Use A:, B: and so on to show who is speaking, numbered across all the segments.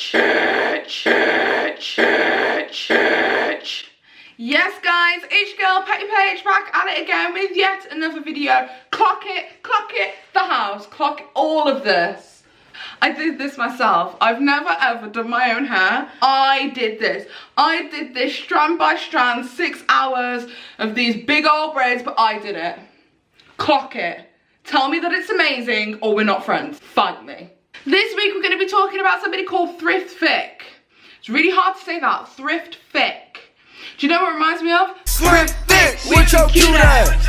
A: Yes guys, it's your girl Petty Paige back at it again with yet another video. Clock it, the house, clock all of this. I did this myself. I've never ever done my own hair. I did this strand by strand, 6 hours of these big old braids, but I did it. Clock it. Tell me that it's amazing or we're not friends. Fight me. This week we're going to be talking about somebody called Thrift Thick. It's really hard to say that. Thrift Thick. Do you know what it reminds me of?
B: Thrift Thick with your cute ass.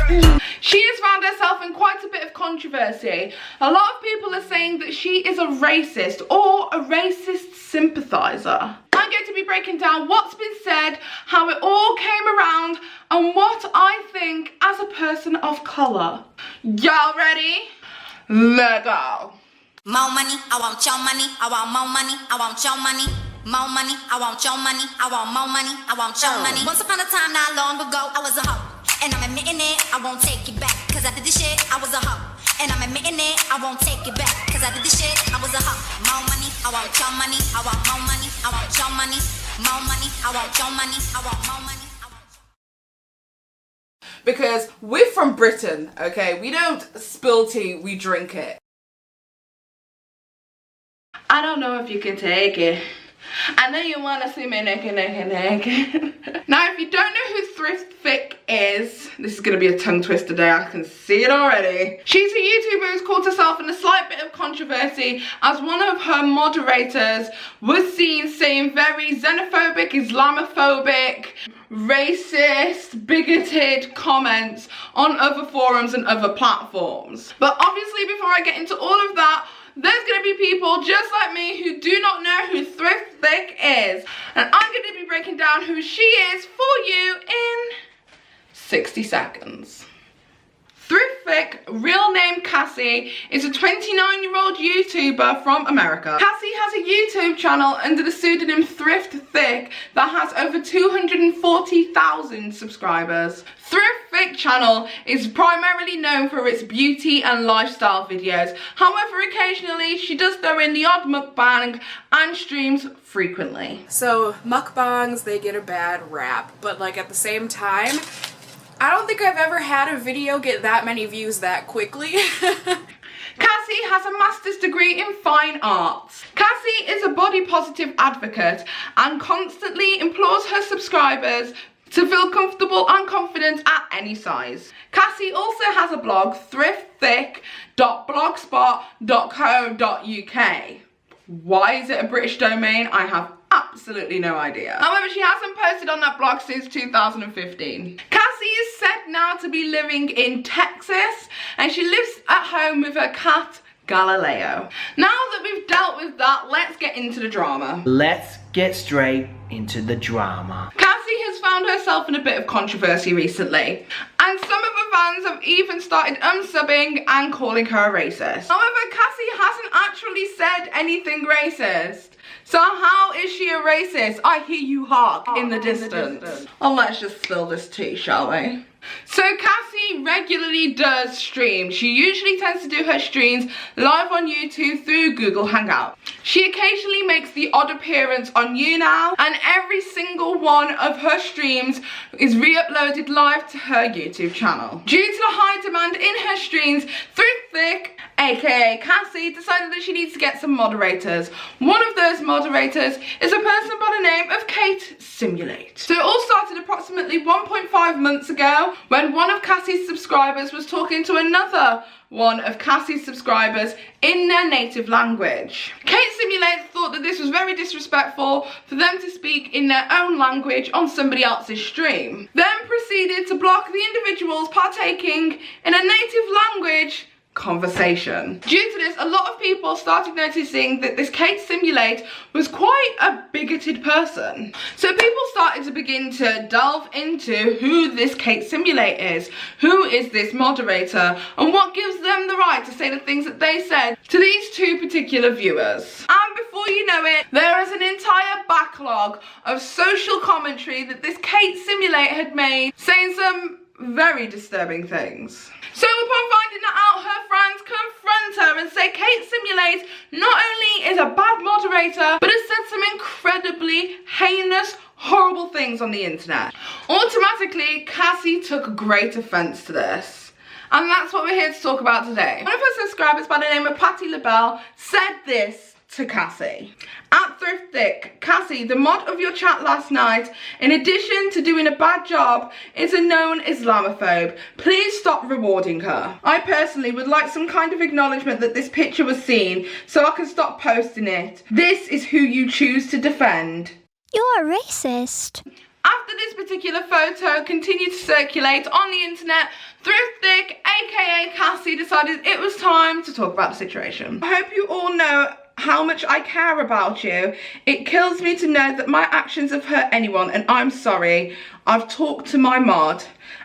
A: She has found herself in quite a bit of controversy. A lot of people are saying that she is a racist or a racist sympathiser. I'm going to be breaking down what's been said, how it all came around, and what I think as a person of colour. Y'all ready? Let's go.
C: More money, I want your money. I want more money, I want your money. More money, I want your money. I want more money, I want your money. Once upon a time, not long ago, I was a hoe. And I'm admitting it, I won't take it back. Cause after this shit, I was a hoe. And I'm admitting it, I won't take it back. Cause after this shit, I was a hoe. More money, I want your money. I want more money, I want your money. More money, I want your money. I want more money.
A: Because we're from Britain, okay? We don't spill tea, we drink it. I don't know if you can take it. I know you want to see me naked. Now, if you don't know who Thrift Thick is, this is going to be a tongue twister today, I can see it already. She's a YouTuber who's caught herself in a slight bit of controversy as one of her moderators was seen saying very xenophobic, Islamophobic, racist, bigoted comments on other forums and other platforms. But obviously, before I get into all of that, there's going to be people just like me who do not know who Thrift Thick is. And I'm going to be breaking down who she is for you in 60 seconds. Thrift Thick, real name Cassie, is a 29-year-old YouTuber from America. Cassie has a YouTube channel under the pseudonym Thrift Thick that has over 240,000 subscribers. Thrift Thick channel is primarily known for its beauty and lifestyle videos. However, occasionally she does throw in the odd mukbang and streams frequently.
D: So mukbangs, they get a bad rap, but like at the same time, I don't think I've ever had a video get that many views that quickly.
A: Cassie has a master's degree in fine arts. Cassie is a body positive advocate and constantly implores her subscribers to feel comfortable and confident at any size. Cassie also has a blog, thriftthick.blogspot.co.uk. Why is it a British domain? I have absolutely no idea. However, she hasn't posted on that blog since 2015. Cassie is said now to be living in Texas, and she lives at home with her cat, Galileo. Now that we've dealt with that, let's get into the drama.
B: Let's get straight into the drama.
A: Cassie has found herself in a bit of controversy recently, and some of her fans have even started unsubbing and calling her a racist. However, Cassie hasn't actually said anything racist. So how is she a racist? I hear you hark in the distance. Oh, let's just spill this tea, shall we? So Cassie regularly does stream. She usually tends to do her streams live on YouTube through Google Hangout. She occasionally makes the odd appearance on YouNow, and every single one of her streams is re-uploaded live to her YouTube channel. Due to the high demand in her streams, Thrift Thick, aka Cassie, decided that she needs to get some moderators. One of those moderators is a person by the name of Kate Simulate. So it all started approximately 1.5 months ago when one of Cassie's subscribers was talking to another one of Cassie's subscribers in their native language. Kate Simulate thought that this was very disrespectful for them to speak in their own language on somebody else's stream, then proceeded to block the individuals partaking in a native language conversation. Due to this, a lot of people started noticing that this Kate Simulate was quite a bigoted person. So people started to begin to delve into who this Kate Simulate is, who is this moderator, and what gives them the right to say the things that they said to these two particular viewers. And before you know it, there is an entire backlog of social commentary that this Kate Simulate had made, saying some very disturbing things. So upon finding that out, her friends confront her and say Kate Simulates not only is a bad moderator, but has said some incredibly heinous, horrible things on the internet. Automatically, Cassie took great offence to this. And that's what we're here to talk about today. One of her subscribers by the name of Patty LaBelle said this to Cassie. At Thrift Thick, Cassie, the mod of your chat last night, in addition to doing a bad job, is a known Islamophobe. Please stop rewarding her. I personally would like some kind of acknowledgement that this picture was seen so I can stop posting it. This is who you choose to defend.
E: You're a racist.
A: After this particular photo continued to circulate on the internet, Thrift Thick, aka Cassie, decided it was time to talk about the situation. I hope you all know how much I care about you. It kills me to know that my actions have hurt anyone, and I'm sorry. I've talked to my mod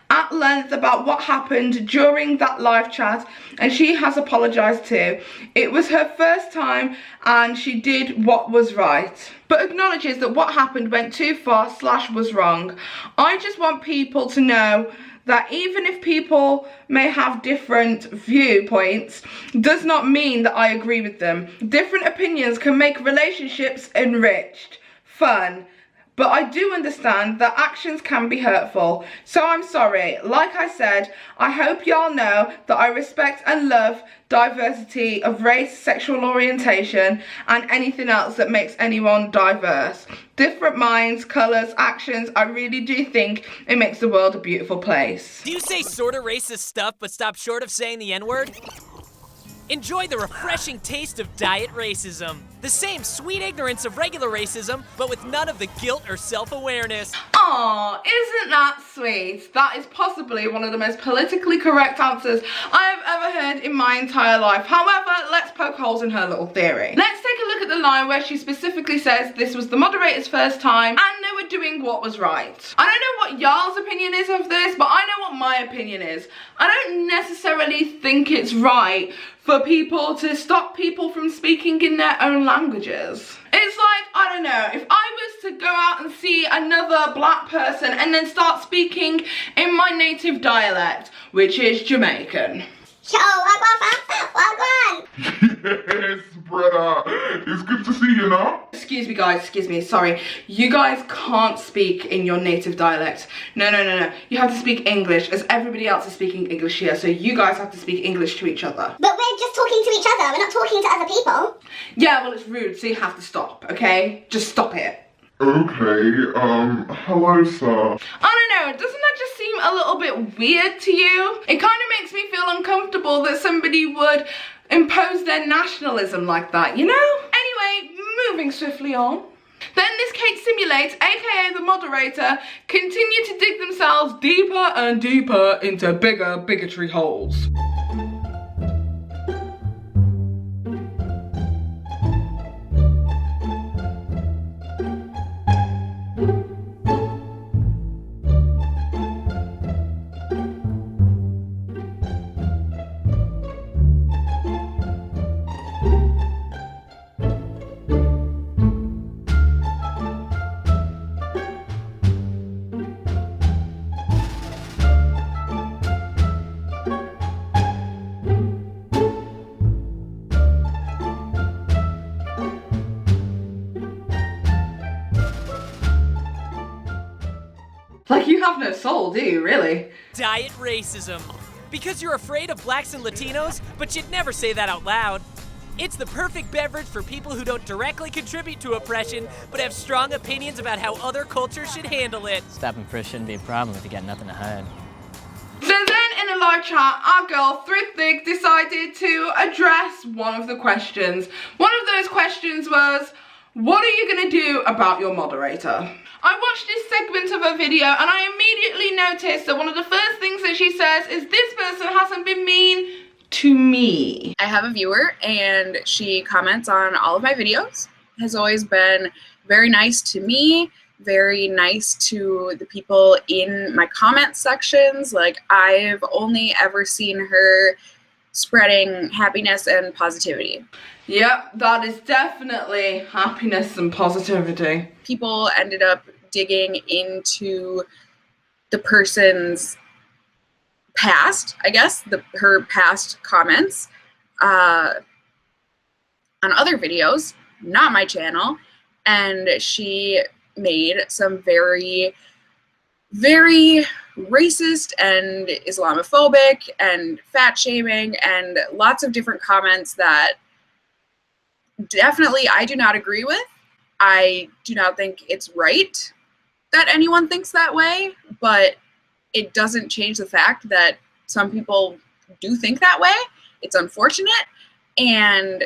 A: at length about what happened during that live chat, and she has apologised too. It was her first time and she did what was right, but acknowledges that what happened went too far / was wrong. I just want people to know that even if people may have different viewpoints, does not mean that I agree with them. Different opinions can make relationships enriched, fun, but I do understand that actions can be hurtful. So I'm sorry. Like I said, I hope y'all know that I respect and love diversity of race, sexual orientation, and anything else that makes anyone diverse. Different minds, colours, actions, I really do think it makes the world a beautiful place.
F: Do you say sorta racist stuff but stop short of saying the N-word? Enjoy the refreshing taste of diet racism. The same sweet ignorance of regular racism, but with none of the guilt or self-awareness.
A: Aw, isn't that sweet? That is possibly one of the most politically correct answers I have ever heard in my entire life. However, let's poke holes in her little theory. Let's take a look at the line where she specifically says this was the moderator's first time and they were doing what was right. I don't know what y'all's opinion is of this, but I know what my opinion is. I don't necessarily think it's right for people to stop people from speaking in their own languages. It's like, I don't know, if I was to go out and see another black person and then start speaking in my native dialect, which is Jamaican.
G: Yo, wagwan.
H: Yes, brother. It's good to see you now.
A: Excuse me guys, excuse me, sorry. You guys can't speak in your native dialect. No. You have to speak English as everybody else is speaking English here. So you guys have to speak English to each other.
G: But we're just talking to each other. We're not talking to other people.
A: Yeah, well it's rude, so you have to stop, okay? Just stop it.
H: Okay, hello, sir.
A: I don't know, doesn't that just seem a little bit weird to you? It kind of makes me feel uncomfortable that somebody would impose their nationalism like that, you know? Anyway, moving swiftly on. Then this Kate Simulates, aka the moderator, continue to dig themselves deeper and deeper into bigger bigotry holes. Like, you have no soul, do you, really?
F: Diet racism. Because you're afraid of blacks and Latinos, but you'd never say that out loud. It's the perfect beverage for people who don't directly contribute to oppression, but have strong opinions about how other cultures should handle it.
I: Stopping fresh shouldn't be a problem if you got nothing to hide.
A: So then in a live chat, our girl Thrift Thick decided to address one of the questions. One of those questions was, what are you gonna do about your moderator? I watched this segment of her video and I immediately noticed that one of the first things that she says is this person hasn't been mean to me.
D: I have a viewer and she comments on all of my videos, has always been very nice to me, very nice to the people in my comment sections. Like, I've only ever seen her spreading happiness and positivity.
A: Yep, that is definitely happiness and positivity.
D: People ended up digging into the person's past, I guess, her past comments on other videos, not my channel, and she made some very, very racist and Islamophobic and fat shaming and lots of different comments that definitely I do not agree with. I do not think it's right that anyone thinks that way, but it doesn't change the fact that some people do think that way. It's unfortunate, and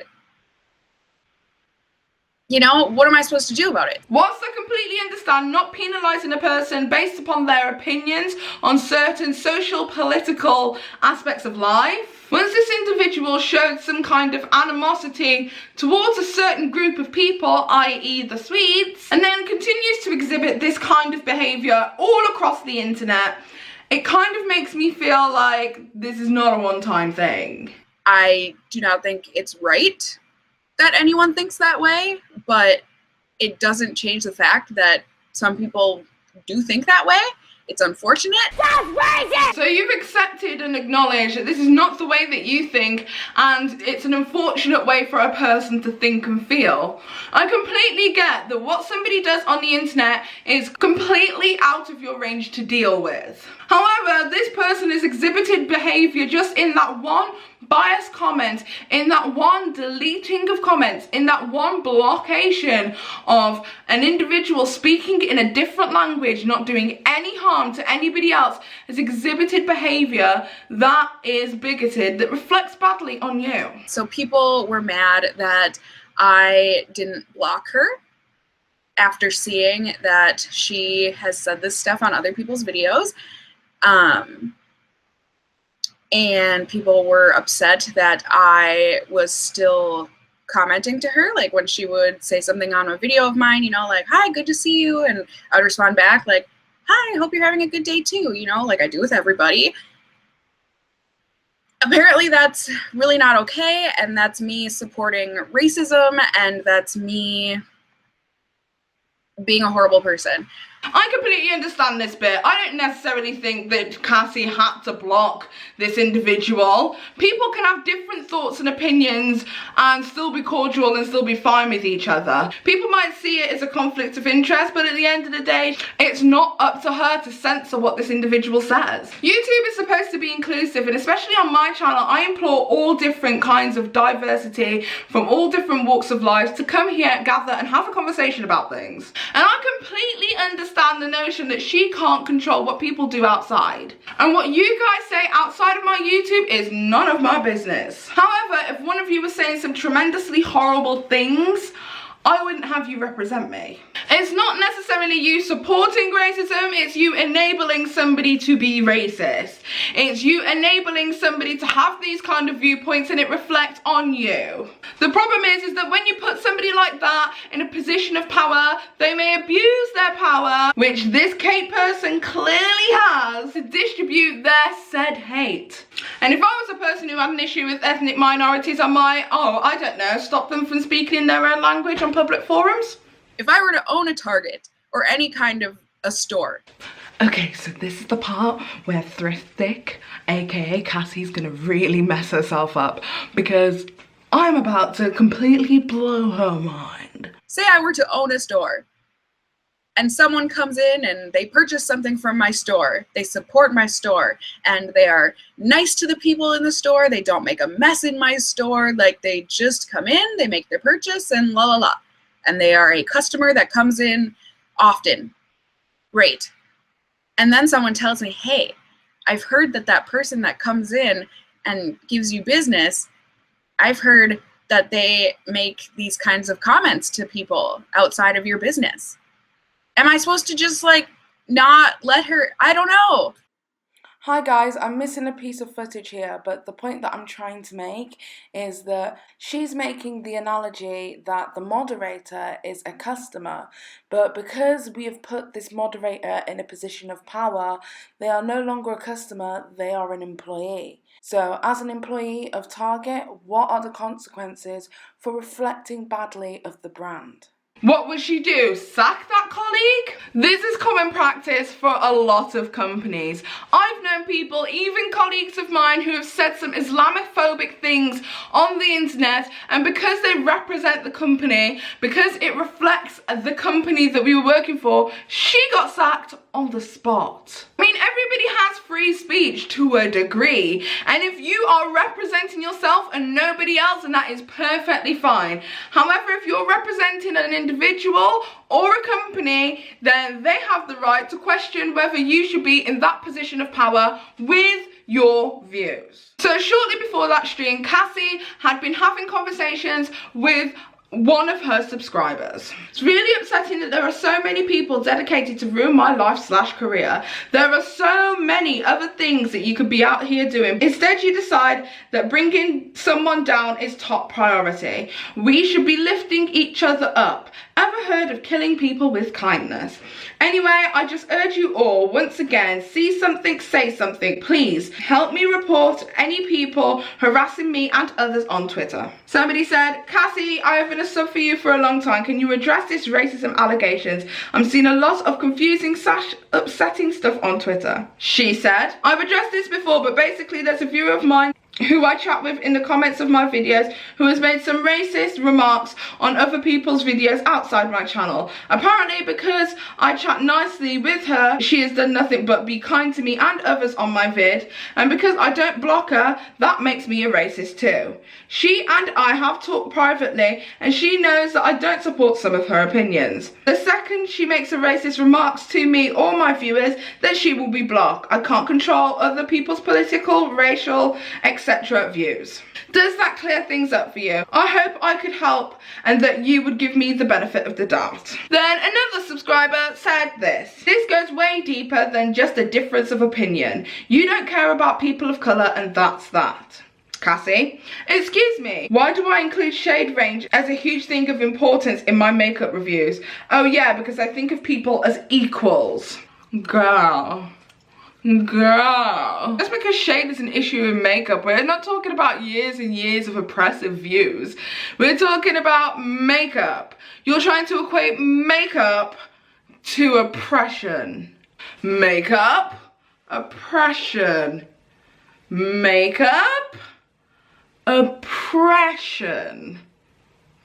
D: you know, what am I supposed to do about it?
A: Whilst I completely understand not penalising a person based upon their opinions on certain social, political aspects of life, once this individual showed some kind of animosity towards a certain group of people, i.e. the Swedes, and then continues to exhibit this kind of behaviour all across the internet, it kind of makes me feel like this is not a one-time thing.
D: I do not think it's right that anyone thinks that way, but it doesn't change the fact that some people do think that way. It's unfortunate.
A: That's racist! So you've accepted and acknowledged that this is not the way that you think, and it's an unfortunate way for a person to think and feel. I completely get that what somebody does on the internet is completely out of your range to deal with. However, this person has exhibited behaviour just in that one biased comment, in that one deleting of comments, in that one blockation of an individual speaking in a different language, not doing any harm to anybody else, has exhibited behaviour that is bigoted, that reflects badly on you.
D: So people were mad that I didn't block her after seeing that she has said this stuff on other people's videos. And people were upset that I was still commenting to her, like when she would say something on a video of mine, you know, like, hi, good to see you, and I would respond back like, hi, I hope you're having a good day too, you know, like I do with everybody. Apparently that's really not okay, and that's me supporting racism, and that's me being a horrible person.
A: I completely understand this bit. I don't necessarily think that Cassie had to block this individual. People can have different thoughts and opinions and still be cordial and still be fine with each other. People might see it as a conflict of interest, but at the end of the day, it's not up to her to censor what this individual says. YouTube is supposed to be inclusive, and especially on my channel, I implore all different kinds of diversity from all different walks of life to come here, gather, and have a conversation about things. And I completely understand the notion that she can't control what people do outside. And what you guys say outside of my YouTube is none of my business. However, if one of you was saying some tremendously horrible things, I wouldn't have you represent me. It's not necessarily you supporting racism, it's you enabling somebody to be racist. It's you enabling somebody to have these kind of viewpoints, and it reflects on you. The problem is that when you put somebody like that in a position of power, they may abuse their power, which this Kate person clearly has, to distribute their said hate. And if I was a person who had an issue with ethnic minorities, I might, I don't know, stop them from speaking in their own language on public forums.
D: If I were to own a Target or any kind of a store.
A: Okay, so this is the part where Thrift Thick, aka Cassie's gonna really mess herself up, because I'm about to completely blow her mind.
D: Say I were to own a store, and someone comes in and they purchase something from my store. They support my store, and they are nice to the people in the store. They don't make a mess in my store. Like, they just come in, they make their purchase, and la la la. And they are a customer that comes in often. Great. And then someone tells me, hey, I've heard that that person that comes in and gives you business, I've heard that they make these kinds of comments to people outside of your business. Am I supposed to just, like, not let her? I don't know.
A: Hi guys, I'm missing a piece of footage here, but the point that I'm trying to make is that she's making the analogy that the moderator is a customer, but because we have put this moderator in a position of power, they are no longer a customer, they are an employee. So as an employee of Target, what are the consequences for reflecting badly of the brand? What would she do? Sack that colleague? This is common practice for a lot of companies. I've known people, even colleagues of mine, who have said some Islamophobic things on the internet, and because they represent the company, because it reflects the company that we were working for, she got sacked on the spot. I mean, everybody has free speech to a degree, and if you are representing yourself and nobody else, then that is perfectly fine. However, if you're representing an individual or a company, then they have the right to question whether you should be in that position of power with your views. So shortly before that stream, Cassie had been having conversations with one of her subscribers. It's really upsetting that there are so many people dedicated to ruin my life/career. There are so many other things that you could be out here doing. Instead, you decide that bringing someone down is top priority. We should be lifting each other up. Ever heard of killing people with kindness? Anyway, I just urge you all, once again, see something, say something. Please help me report any people harassing me and others on Twitter. Somebody said, Cassie, I have been a sub for you for a long time. Can you address this racism allegations? I'm seeing a lot of confusing / upsetting stuff on Twitter. She said, I've addressed this before, but basically there's a viewer of mine who I chat with in the comments of my videos who has made some racist remarks on other people's videos outside my channel. Apparently because I chat nicely with her, she has done nothing but be kind to me and others on my vid, and because I don't block her, that makes me a racist too. She and I have talked privately, and she knows that I don't support some of her opinions. The second she makes a racist remarks to me or my viewers, then she will be blocked. I can't control other people's political, racial, etc. views. Does that clear things up for you? I hope I could help and that you would give me the benefit of the doubt. Then another subscriber said this. This goes way deeper than just a difference of opinion. You don't care about people of colour, and that's that. Cassie, excuse me, why do I include shade range as a huge thing of importance in my makeup reviews? Oh yeah, because I think of people as equals. Girl. Just because shade is an issue in makeup, we're not talking about years and years of oppressive views. We're talking about makeup. You're trying to equate makeup to oppression. Makeup, oppression. Makeup, oppression.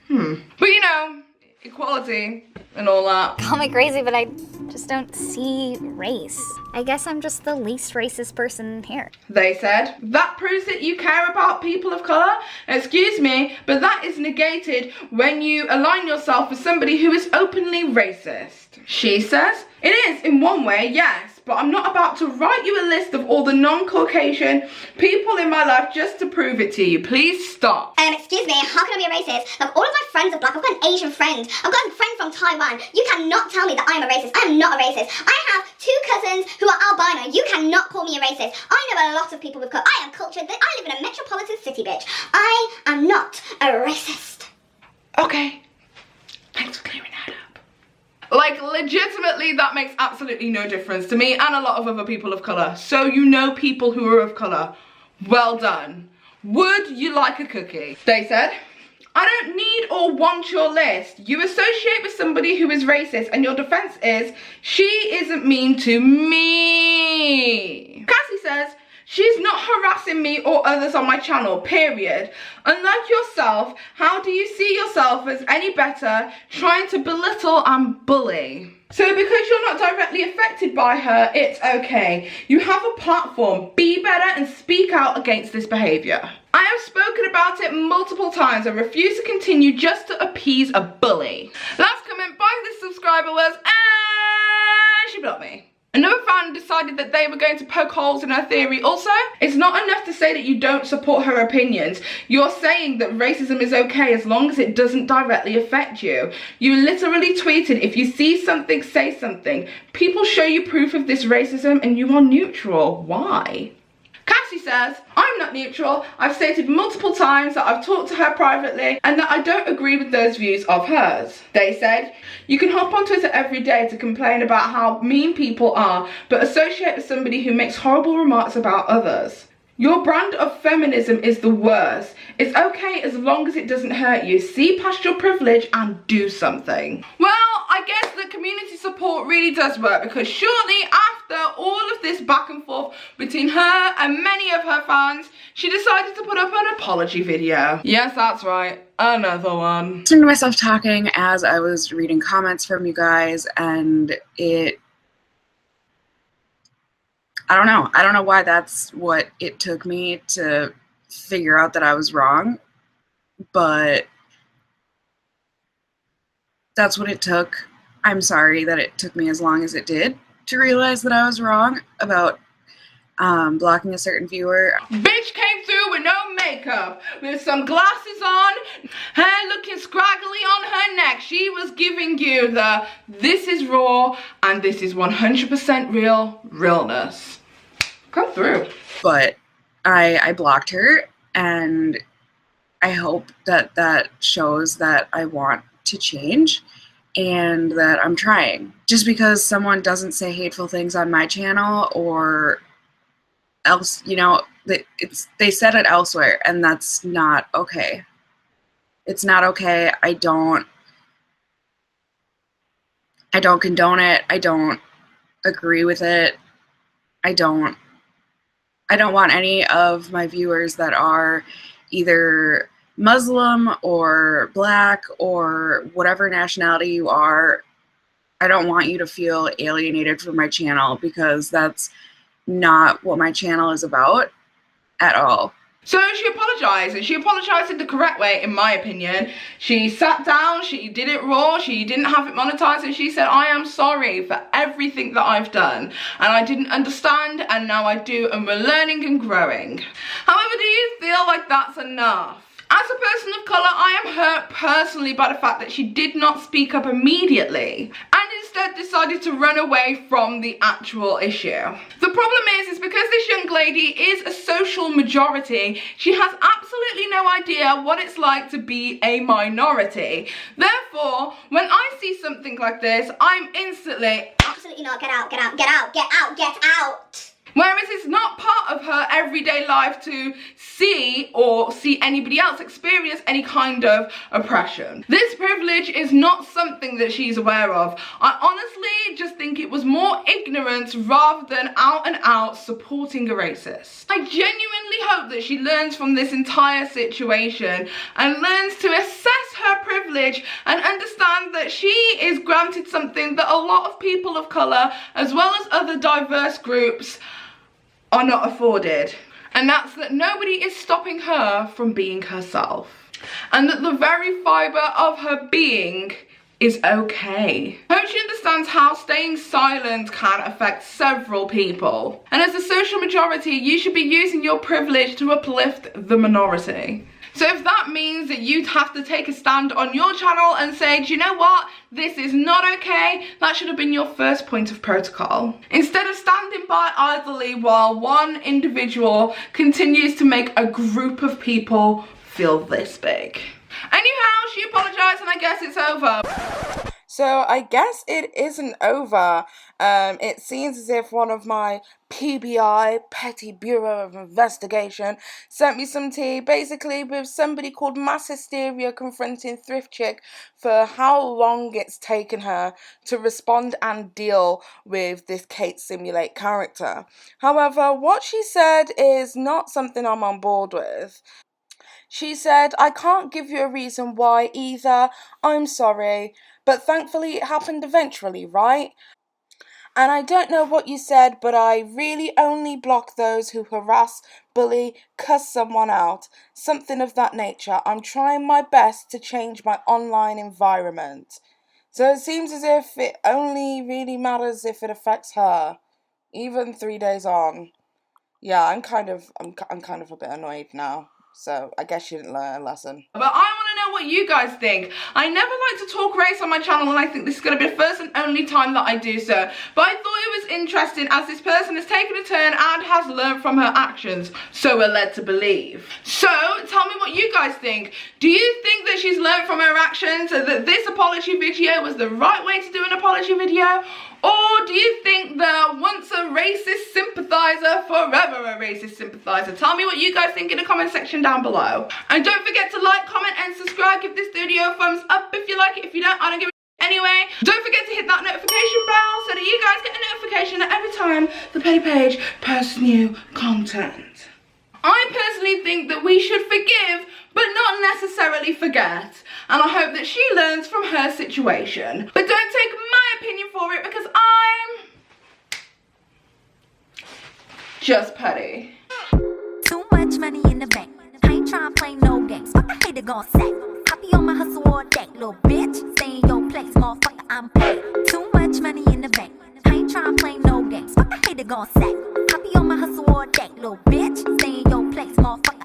A: But you know, equality and all that.
E: Call me crazy, but I just don't see race. I guess I'm just the least racist person here.
A: They said, that proves that you care about people of colour? Excuse me, but that is negated when you align yourself with somebody who is openly racist. She says, it is in one way, yes, but I'm not about to write you a list of all the non-Caucasian people in my life just to prove it to you. Please stop.
G: Excuse me, how can I be a racist? Like, all of my friends are black. I've got an Asian friend. I've got a friend from Taiwan. You cannot tell me that I'm a racist. I am not a racist. I have 2 cousins who are albino. You cannot call me a racist. I know a lot of people with color. I am cultured. I live in a metropolitan city, bitch. I am not a racist.
A: Okay, thanks for clearing that up. Like, legitimately, that makes absolutely no difference to me and a lot of other people of colour. So you know people who are of colour. Well done. Would you like a cookie? They said, I don't need or want your list. You associate with somebody who is racist and your defence is, she isn't mean to me. Cassie says, she's not harassing me or others on my channel, period. Unlike yourself, how do you see yourself as any better trying to belittle and bully? So because you're not directly affected by her, it's okay. You have a platform. Be better and speak out against this behaviour. I have spoken about it multiple times and refuse to continue just to appease a bully. Last comment by this subscriber was, she blocked me. Another fan decided that they were going to poke holes in her theory also. It's not enough to say that you don't support her opinions. You're saying that racism is okay as long as it doesn't directly affect you. You literally tweeted, if you see something, say something. People show you proof of this racism and you are neutral. Why? Cassie says, I'm not neutral. I've stated multiple times that I've talked to her privately and that I don't agree with those views of hers. They said, you can hop on Twitter every day to complain about how mean people are, but associate with somebody who makes horrible remarks about others. Your brand of feminism is the worst. It's okay as long as it doesn't hurt you. See past your privilege and do something. Well, I guess the community support really does work, because shortly after all of this back and forth between her and many of her fans, she decided to put up an apology video. Yes, that's right, another one.
D: Listening to myself talking as I was reading comments from you guys, and I don't know why that's what it took me to figure out that I was wrong, but that's what it took. I'm sorry that it took me as long as it did to realize that I was wrong about blocking a certain viewer.
A: Bitch came through with no makeup, with some glasses on, hair looking scraggly on her neck. She was giving you the this is raw and this is 100% real realness. Come through.
D: But I blocked her, and I hope that that shows that I want to change and that I'm trying. Just because someone doesn't say hateful things on my channel or else, you know, they said it elsewhere, and that's not okay. It's not okay. I don't condone it. I don't agree with it. I don't want any of my viewers that are either Muslim or Black or whatever nationality you are, I don't want you to feel alienated from my channel, because that's not what my channel is about at all.
A: So she apologized, and she apologized in the correct way, in my opinion. She sat down, she did it raw, she didn't have it monetized, and she said, I am sorry for everything that I've done, and I didn't understand, and now I do, and we're learning and growing. However, do you feel like that's enough? As a person of colour, I am hurt personally by the fact that she did not speak up immediately and instead decided to run away from the actual issue. The problem is because this young lady is a social majority, she has absolutely no idea what it's like to be a minority. Therefore, when I see something like this, I'm instantly,
G: Absolutely not, get out, get out, get out, get out, get out.
A: Whereas it's not part of her everyday life to see or see anybody else experience any kind of oppression. This privilege is not something that she's aware of. I honestly just think it was more ignorance rather than out and out supporting a racist. I genuinely hope that she learns from this entire situation and learns to assess her privilege and understand that she is granted something that a lot of people of colour, as well as other diverse groups, are not afforded, and that's that nobody is stopping her from being herself, and that the very fibre of her being is okay. I hope she understands how staying silent can affect several people, and as a social majority you should be using your privilege to uplift the minority. So if that means that you'd have to take a stand on your channel and say, do you know what, this is not okay, that should have been your first point of protocol. Instead of standing by idly while one individual continues to make a group of people feel this big. Anyhow, she apologised, and I guess it's over. So I guess it isn't over. It seems as if one of my PBI, Petty Bureau of Investigation, sent me some tea, basically with somebody called Mass Hysteria confronting Thrift Chick for how long it's taken her to respond and deal with this Kate Simulate character. However, what she said is not something I'm on board with. She said, I can't give you a reason why either, I'm sorry, but thankfully it happened eventually, right? And I don't know what you said, but I really only block those who harass, bully, cuss someone out, something of that nature. I'm trying my best to change my online environment. So it seems as if it only really matters if it affects her, even 3 days on. Yeah, I'm kind of a bit annoyed now. So I guess she didn't learn a lesson. But I want to know what you guys think. I never like to talk race on my channel, and I think this is going to be the first and only time that I do so. But I thought it was interesting as this person has taken a turn and has learned from her actions. So we're led to believe. So tell me what you guys think. Do you think that she's learned from her actions and that this apology video was the right way to do an apology video? Or do you think that once a racist sympathiser, forever a racist sympathiser? Tell me what you guys think in the comment section down below. And don't forget to like, comment and subscribe. Give this video a thumbs up if you like it. If you don't, I don't give a Anyway, don't forget to hit that notification bell so that you guys get a notification every time the Petty Paige posts new content. I personally think that we should forgive, but not necessarily forget. And I hope that she learns from her situation. But don't take my opinion for it because I'm just petty.
C: Too much money in the bank. I ain't trying to play no games. Fuck, I hate it gon' sack. I be on my hustle all day, little bitch. Stay in your place, motherfucker, I'm paid. Too much money in the bank. I ain't trying to play no games. Fuck, I hate it gon' sack. I be on my hustle all day, little bitch. Stay in your place, motherfucker,